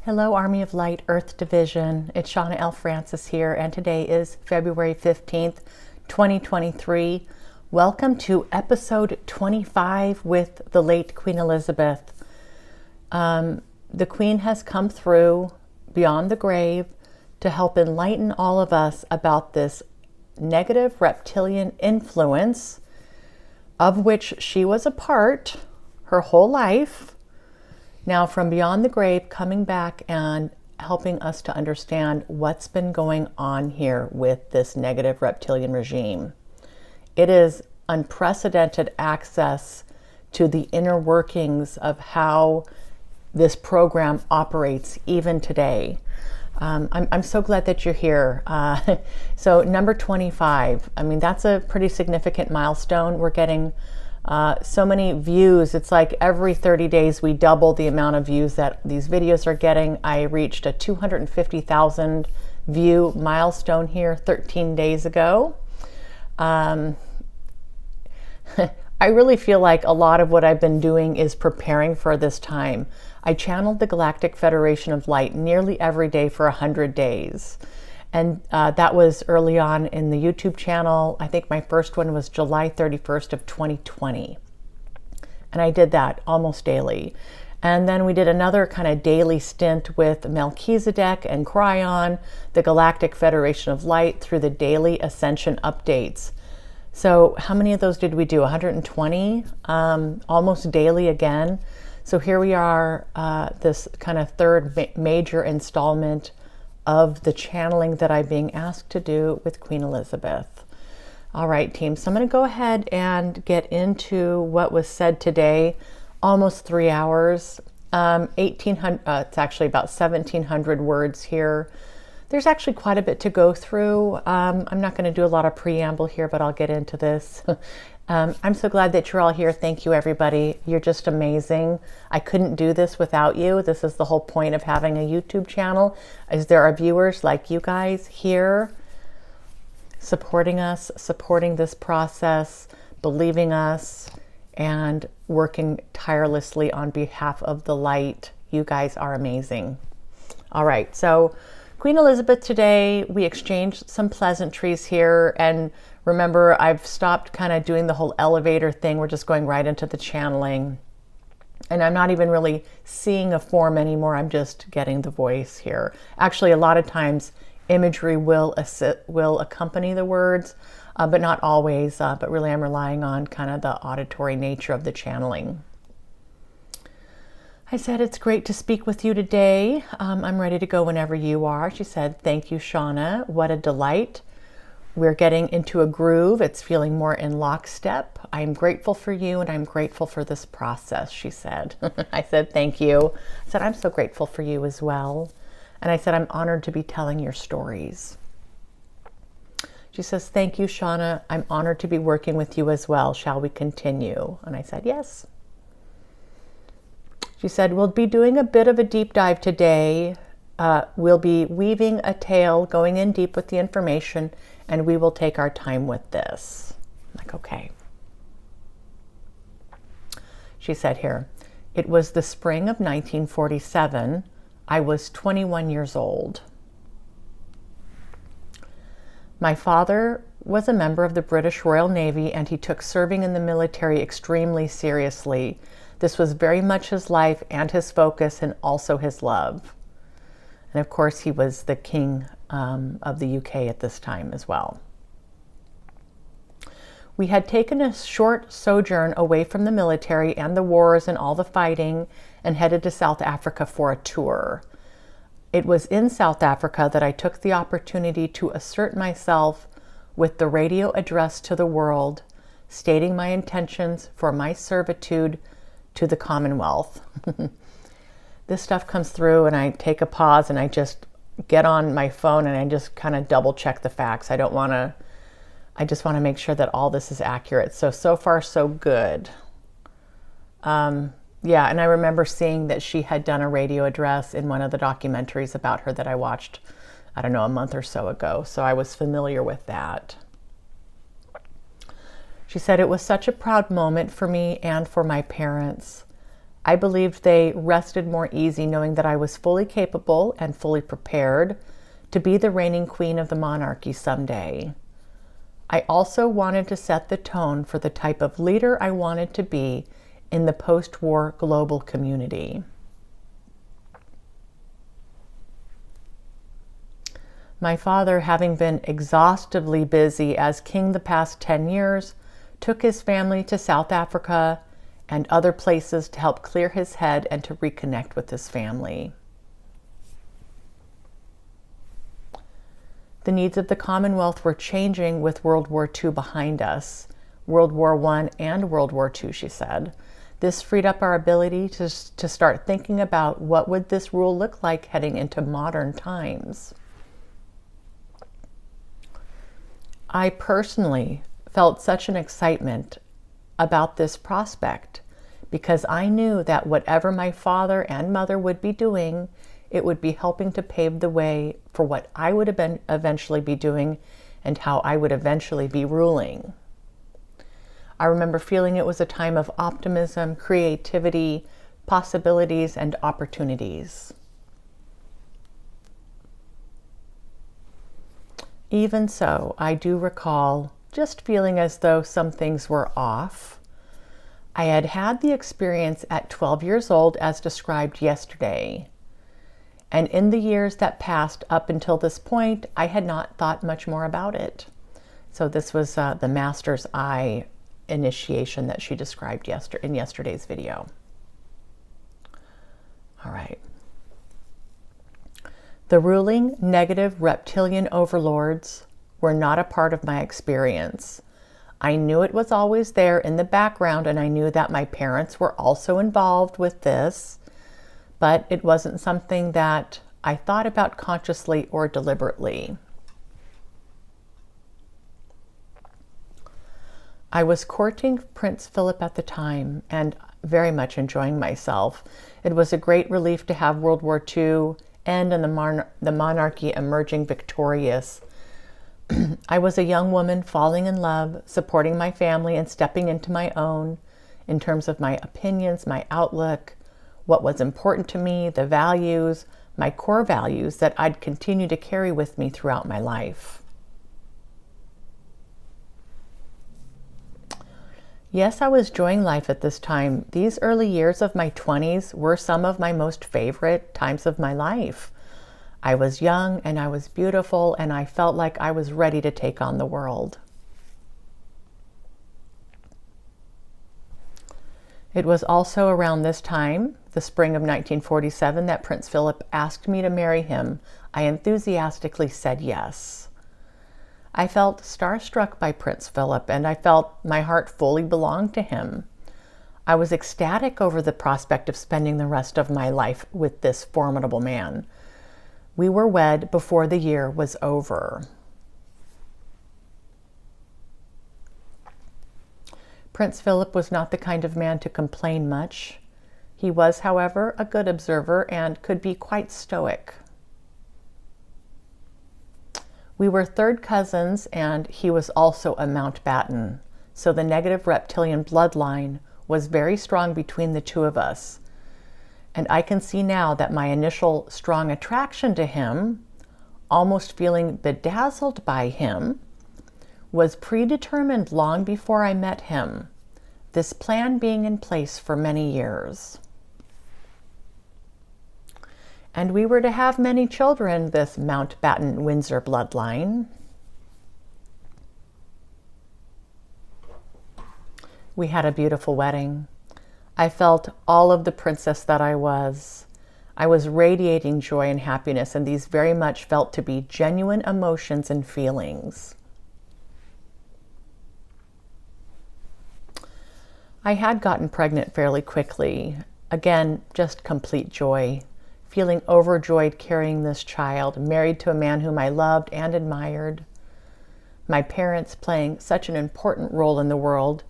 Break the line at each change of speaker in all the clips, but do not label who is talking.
Hello, Army of Light, Earth Division. It's Shauna L. Francis here, and today is February 15th, 2023. Welcome to episode 25 with the late Queen Elizabeth. The Queen has come through beyond the grave to help enlighten all of us about this negative reptilian influence of which she was a part her whole life. Now, from beyond the grave, coming back and helping us to understand what's been going on here with this negative reptilian regime. It is unprecedented access to the inner workings of how this program operates even today. I'm so glad that you're here. So number 25, I mean, that's a pretty significant milestone. We're getting so many views. It's like every 30 days we double the amount of views that these videos are getting. I reached a 250,000 view milestone here 13 days ago. I really feel like a lot of what I've been doing is preparing for this time. I channeled the Galactic Federation of Light nearly every day for 100 days. And that was early on in the YouTube channel. I think my first one was July 31st of 2020. And I did that almost daily. And then we did another kind of daily stint with Melchizedek and Cryon, the Galactic Federation of Light, through the daily Ascension updates. So how many of those did we do? 120, almost daily again. So here we are, this kind of third major installment of the channeling that I'm being asked to do with Queen Elizabeth. All right, team. So I'm going to go ahead and get into what was said today. Almost 3 hours. 1,800. It's actually about 1,700 words here. There's actually quite a bit to go through. I'm not going to do a lot of preamble here, but I'll get into this. I'm so glad that you're all here. Thank you, everybody. You're just amazing. I couldn't do this without you. This is the whole point of having a YouTube channel, is there are viewers like you guys here supporting us, supporting this process, believing us, and working tirelessly on behalf of the light. You guys are amazing. All right, so Queen Elizabeth today, we exchanged some pleasantries here, and remember, I've stopped kind of doing the whole elevator thing. We're just going right into the channeling. And I'm not even really seeing a form anymore. I'm just getting the voice here. Actually, a lot of times imagery will accompany the words, but not always. But really, I'm relying on kind of the auditory nature of the channeling. I said, it's great to speak with you today. I'm ready to go whenever you are. She said, thank you, Shauna. What a delight. We're getting into a groove. It's feeling more in lockstep. I'm grateful for you and I'm grateful for this process, she said. I said, thank you. I said, I'm so grateful for you as well. And I said, I'm honored to be telling your stories. She says, thank you, Shauna. I'm honored to be working with you as well. Shall we continue? And I said, yes. She said, we'll be doing a bit of a deep dive today. We'll be weaving a tale, going in deep with the information, and we will take our time with this. I'm like, okay. She said here, it was the spring of 1947. I was 21 years old. My father was a member of the British Royal Navy, and he took serving in the military extremely seriously. This was very much his life and his focus, and also his love. And of course, he was the king of the UK at this time as well. We had taken a short sojourn away from the military and the wars and all the fighting and headed to South Africa for a tour. It was in South Africa that I took the opportunity to assert myself with the radio address to the world, stating my intentions for my servitude to the Commonwealth. This stuff comes through and I take a pause and I just get on my phone and I just kind of double check the facts. I just want to make sure that all this is accurate. So far, so good. Yeah, and I remember seeing that she had done a radio address in one of the documentaries about her that I watched, I don't know, a month or so ago. So I was familiar with that. She said, it was such a proud moment for me and for my parents. I believed they rested more easy knowing that I was fully capable and fully prepared to be the reigning queen of the monarchy someday. I also wanted to set the tone for the type of leader I wanted to be in the post-war global community. My father, having been exhaustively busy as king the past 10 years, took his family to South Africa and other places to help clear his head and to reconnect with his family. The needs of the Commonwealth were changing with World War II behind us, World War I and World War II, she said. This freed up our ability to start thinking about what would this rule look like heading into modern times. I personally felt such an excitement about this prospect because I knew that whatever my father and mother would be doing, it would be helping to pave the way for what I would eventually be doing and how I would eventually be ruling. I remember feeling it was a time of optimism, creativity, possibilities, and opportunities. Even so, I do recall just feeling as though some things were off. I had had the experience at 12 years old as described yesterday. And in the years that passed up until this point, I had not thought much more about it. So this was the Master's Eye initiation that she described in yesterday's video. All right. The ruling negative reptilian overlords were not a part of my experience. I knew it was always there in the background, and I knew that my parents were also involved with this, but it wasn't something that I thought about consciously or deliberately. I was courting Prince Philip at the time and very much enjoying myself. It was a great relief to have World War II end and the monarchy emerging victorious. I was a young woman falling in love, supporting my family and stepping into my own in terms of my opinions, my outlook, what was important to me, the values, my core values that I'd continue to carry with me throughout my life. Yes, I was enjoying life at this time. These early years of my 20s were some of my most favorite times of my life. I was young and I was beautiful and I felt like I was ready to take on the world. It was also around this time, the spring of 1947, that Prince Philip asked me to marry him. I enthusiastically said yes. I felt starstruck by Prince Philip, and I felt my heart fully belonged to him. I was ecstatic over the prospect of spending the rest of my life with this formidable man. We were wed before the year was over. Prince Philip was not the kind of man to complain much. He was, however, a good observer and could be quite stoic. We were third cousins, and he was also a Mountbatten, so the negative reptilian bloodline was very strong between the two of us. And I can see now that my initial strong attraction to him, almost feeling bedazzled by him, was predetermined long before I met him, this plan being in place for many years. And we were to have many children, this Mountbatten-Windsor bloodline. We had a beautiful wedding. I felt all of the princess that I was. I was radiating joy and happiness, and these very much felt to be genuine emotions and feelings. I had gotten pregnant fairly quickly. Again, just complete joy. Feeling overjoyed carrying this child, married to a man whom I loved and admired. My parents playing such an important role in the world.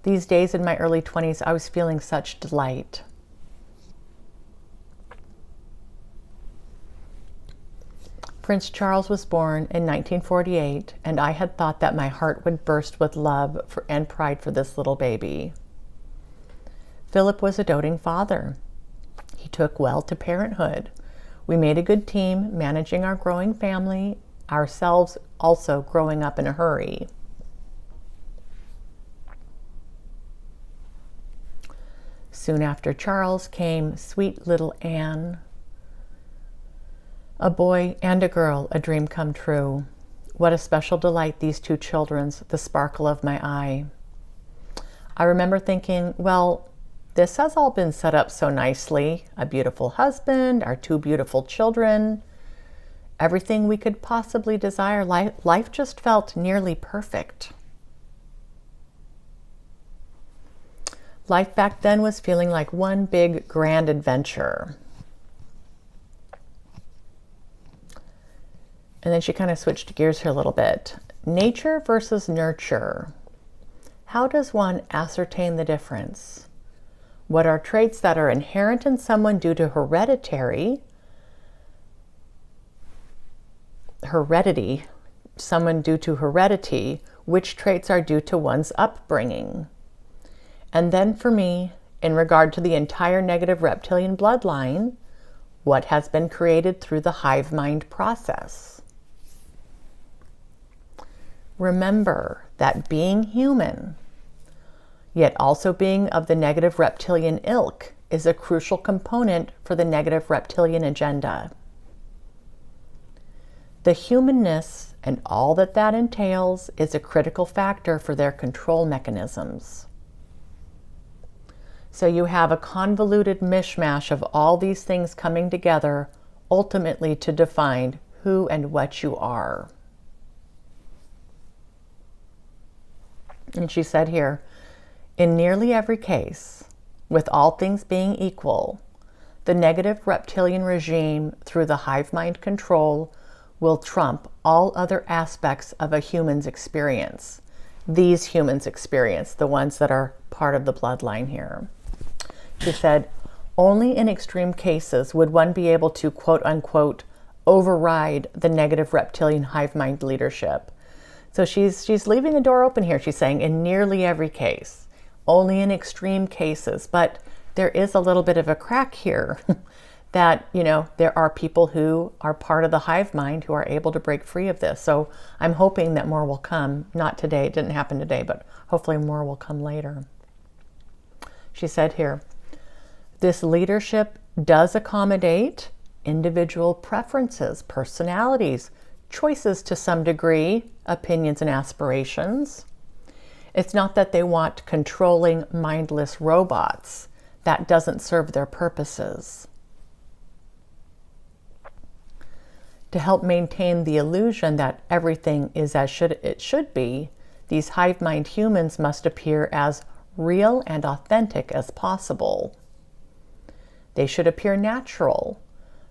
These days in my early 20s, I was feeling such delight. Prince Charles was born in 1948, and I had thought that my heart would burst with love and pride for this little baby. Philip was a doting father. He took well to parenthood. We made a good team, managing our growing family, ourselves also growing up in a hurry. Soon after Charles came sweet little Anne. A boy and a girl, a dream come true. What a special delight, these two children's, the sparkle of my eye. I remember thinking, well, this has all been set up so nicely. A beautiful husband, our two beautiful children, everything we could possibly desire. Life just felt nearly perfect. Life back then was feeling like one big grand adventure. And then she kind of switched gears here a little bit. Nature versus nurture. How does one ascertain the difference? What are traits that are inherent in someone due to heredity, which traits are due to one's upbringing? And then for me, in regard to the entire negative reptilian bloodline, what has been created through the hive mind process? Remember that being human, yet also being of the negative reptilian ilk, is a crucial component for the negative reptilian agenda. The humanness and all that that entails is a critical factor for their control mechanisms. So you have a convoluted mishmash of all these things coming together, ultimately to define who and what you are. And she said here, in nearly every case, with all things being equal, the negative reptilian regime through the hive mind control will trump all other aspects of a human's experience. These humans' experience, the ones that are part of the bloodline here. She said, only in extreme cases would one be able to, quote unquote, override the negative reptilian hive mind leadership. So she's leaving a door open here. She's saying in nearly every case, only in extreme cases, but there is a little bit of a crack here that, there are people who are part of the hive mind who are able to break free of this. So I'm hoping that more will come. Not today, it didn't happen today, but hopefully more will come later. She said here, this leadership does accommodate individual preferences, personalities, choices to some degree, opinions and aspirations. It's not that they want controlling, mindless robots. That doesn't serve their purposes. To help maintain the illusion that everything is as it should be, these hive mind humans must appear as real and authentic as possible. They should appear natural,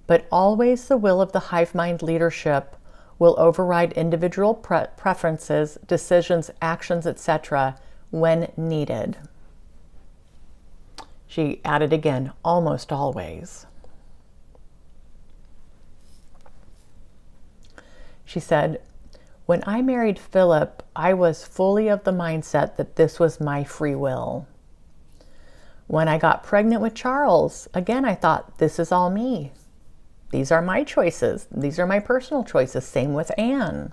but always the will of the hive mind leadership will override individual preferences, decisions, actions, etc. when needed. She added again, almost always. She said, when I married Philip, I was fully of the mindset that this was my free will. When I got pregnant with Charles, again, I thought, this is all me. These are my choices. These are my personal choices. Same with Anne.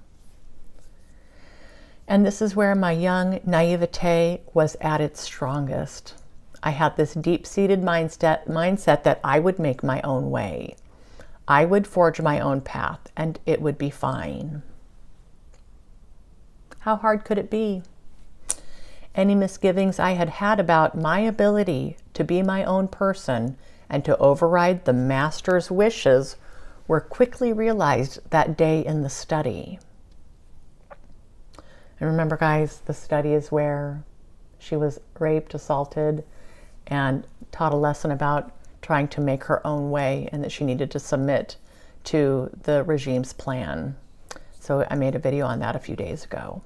And this is where my young naivete was at its strongest. I had this deep-seated mindset that I would make my own way. I would forge my own path, and it would be fine. How hard could it be? Any misgivings I had had about my ability to be my own person and to override the master's wishes were quickly realized that day in the study. And remember, guys, the study is where she was raped, assaulted, and taught a lesson about trying to make her own way and that she needed to submit to the regime's plan. So I made a video on that a few days ago.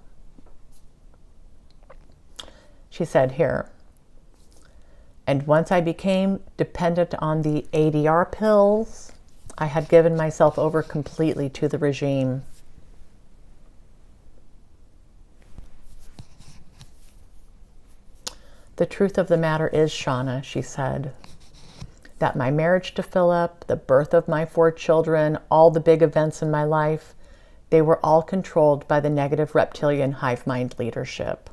She said here, and once I became dependent on the ADR pills, I had given myself over completely to the regime. The truth of the matter is, Shauna, she said, that my marriage to Philip, the birth of my 4 children, all the big events in my life, they were all controlled by the negative reptilian hive mind leadership.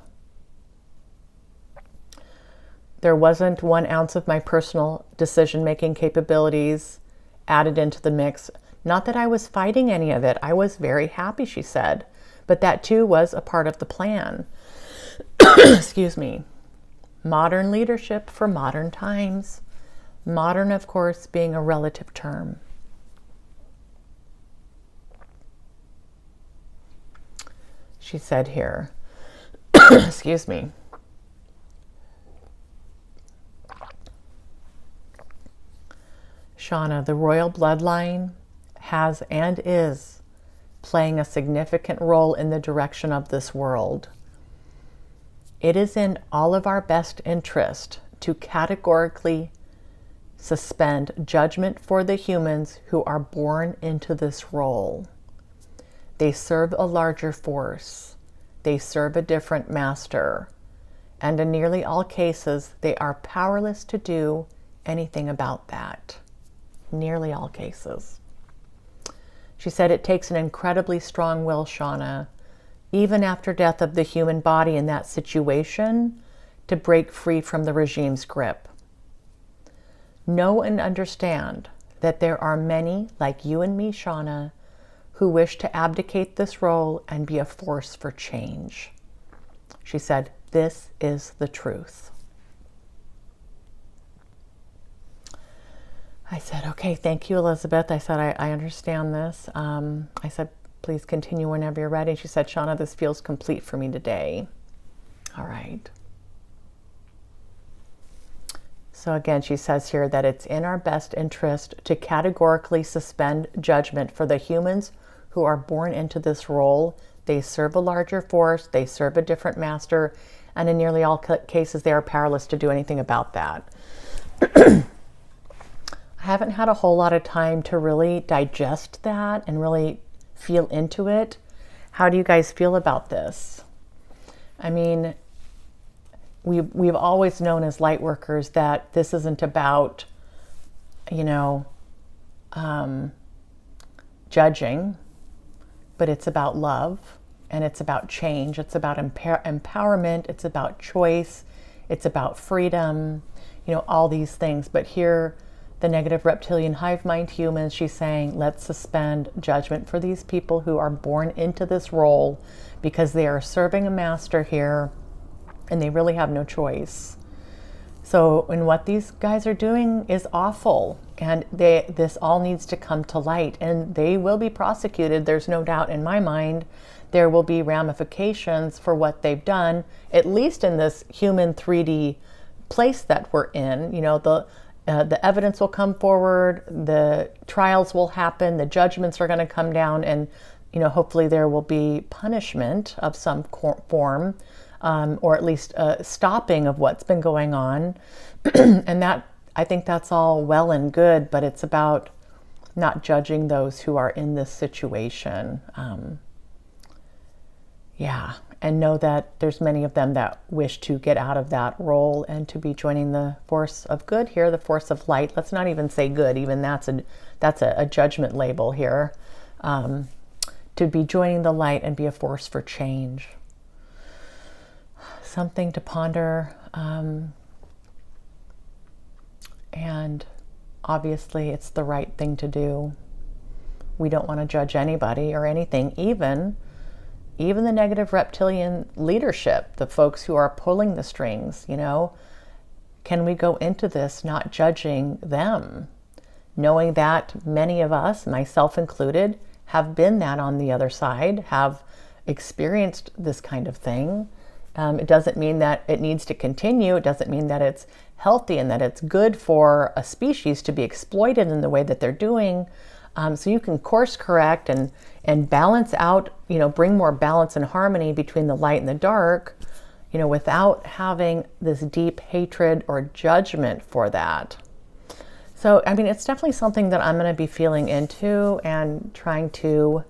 There wasn't 1 ounce of my personal decision-making capabilities added into the mix. Not that I was fighting any of it. I was very happy, she said. But that too was a part of the plan. Excuse me. Modern leadership for modern times. Modern, of course, being a relative term. She said here, excuse me, Shauna, the royal bloodline has and is playing a significant role in the direction of this world. It is in all of our best interest to categorically suspend judgment for the humans who are born into this role. They serve a larger force. They serve a different master. And in nearly all cases, they are powerless to do anything about that. Nearly all cases. She said it takes an incredibly strong will, Shauna, even after death of the human body in that situation, to break free from the regime's grip. Know and understand that there are many like you and me, Shauna, who wish to abdicate this role and be a force for change. She said, this is the truth. I said, okay, thank you, Elizabeth. I said, I understand this. I said, please continue whenever you're ready. She said, Shauna, this feels complete for me today. All right. So again, she says here that it's in our best interest to categorically suspend judgment for the humans who are born into this role. They serve a larger force, they serve a different master, and in nearly all cases, they are powerless to do anything about that. I haven't had a whole lot of time to really digest that and really feel into it. How do you guys feel about this? I mean, we've always known as light workers that this isn't about, judging, but it's about love and it's about change. It's about empowerment. It's about choice. It's about freedom, all these things. But here, the negative reptilian hive mind humans, she's saying, let's suspend judgment for these people who are born into this role because they are serving a master here and they really have no choice. So, and what these guys are doing is awful, and this all needs to come to light, and they will be prosecuted. There's no doubt in my mind. There will be ramifications for what they've done, at least in this human 3D place that we're in. The evidence will come forward, the trials will happen, the judgments are going to come down, and hopefully there will be punishment of some form, or at least a stopping of what's been going on. And that, I think that's all well and good, but it's about not judging those who are in this situation. And know that there's many of them that wish to get out of that role and to be joining the force of good here, the force of light. Let's not even say good, even that's a judgment label here. To be joining the light and be a force for change. Something to ponder. And obviously it's the right thing to do. We don't want to judge anybody or anything, even the negative reptilian leadership, the folks who are pulling the strings. Can we go into this not judging them, knowing that many of us, myself included, have been that on the other side, have experienced this kind of thing. It doesn't mean that it needs to continue. It doesn't mean that it's healthy and that it's good for a species to be exploited in the way that they're doing. So you can course correct and balance out, bring more balance and harmony between the light and the dark, without having this deep hatred or judgment for that. So, it's definitely something that I'm going to be feeling into and trying to,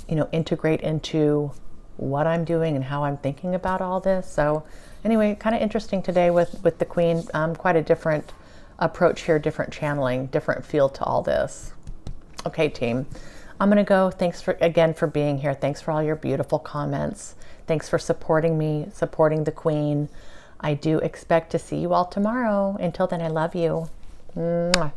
integrate into what I'm doing and how I'm thinking about all this. So anyway, kind of interesting today with the Queen. Quite a different approach here, different channeling, different feel to all this. Okay, team, I'm gonna go. Thanks again for being here. Thanks for all your beautiful comments. Thanks for supporting me, supporting the Queen. I do expect to see you all tomorrow. Until then, I love you. Mwah.